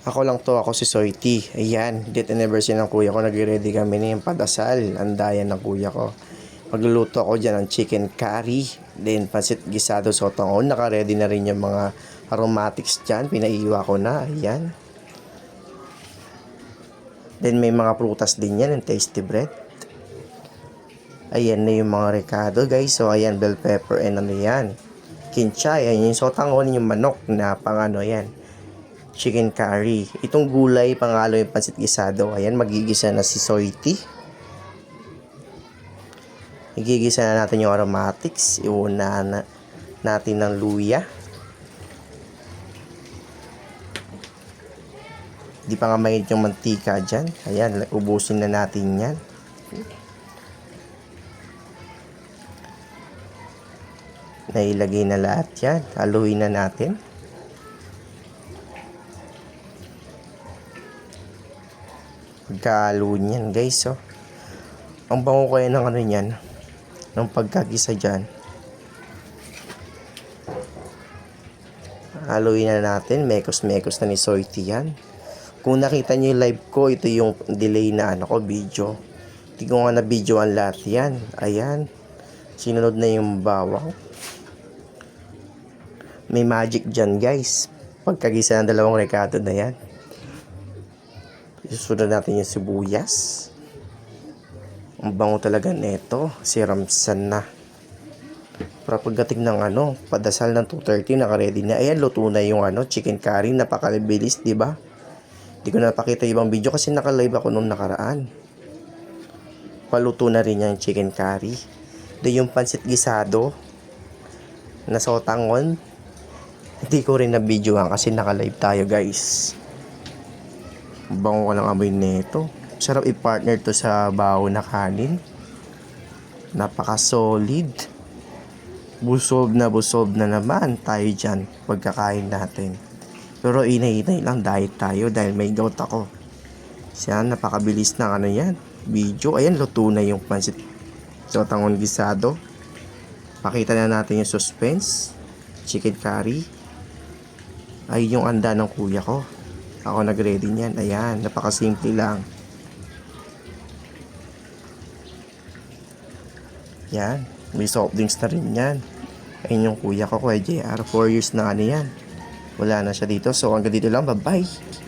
Ako si Soity. Ayan, date anniversary ng kuya ko. Nag-ready kami ng padasal. Andayan ng kuya ko. Magluluto ako dyan ng chicken curry. Then, pansit gisado sotong. Naka-ready na rin yung mga aromatics dyan. Pinaiwa ko na. Ayan. Then, may mga prutas din yan. And tasty bread. Ayan na yung mga recado, guys. So, ayan, bell pepper and ano yan. Kinchay. Ayan yung sotangon yung manok na pang ano yan. Chicken curry. Itong gulay, pangalo yung pansit gisado. Ayan, magigisa na si Soity. Igigisa na natin yung aromatics. Iuna na natin ng luya. Di pa nga mainit yung mantika dyan. Ayan, ubusin na natin yan. Nailagay na lahat yan. Haluin na natin. Pagkahalo niyan, guys, oh. Ang bango kaya ng ano niyan, ng pagkagisa dyan. Haluin na natin. Mekos-mekos na ni Soity yan. Kung nakita niyo yung live ko, ito yung delay na ano ko, video. Hindi ko nga na-video ang lahat yan. Ayan. Sinunod na yung bawang. May magic dyan, guys. Pagkagisa ng dalawang rekado na yan. Susunod natin yung sibuyas. Ang bango talaga nito. Si Ramsan na. Para pagdating ng ano, padasal ng 2:30, naka-ready na. Ayan, luto na yung ano, chicken curry. Napakabilis, di ba? Hindi ko napakita ibang video kasi naka-live ako nung nakaraan. Paluto na rin yung chicken curry. Doon yung pansit gisado na sotangon. Hindi ko rin na-videoan kasi naka-live tayo, guys. Bango ko lang amoy nito. Sarap i-partner to sa baho na kanin. Napaka-solid. Busog na naman tayo dyan pagkakain natin. Pero inay-inay lang diet tayo dahil may gout ako. Siya, napakabilis ng ano yan. Video. Ayan, luto na yung pansit sotangon gisado. Pakita na natin yung suspense. Chicken curry. Ay, yung anda ng kuya ko. Ako nag-ready niyan. Ayan, napakasimple lang. Yan, may soft drinks na rin yan. Ayun yung kuya ko, Kuya JR. 4 years na ano yan. Wala na siya dito. So, hanggang dito lang. Bye-bye.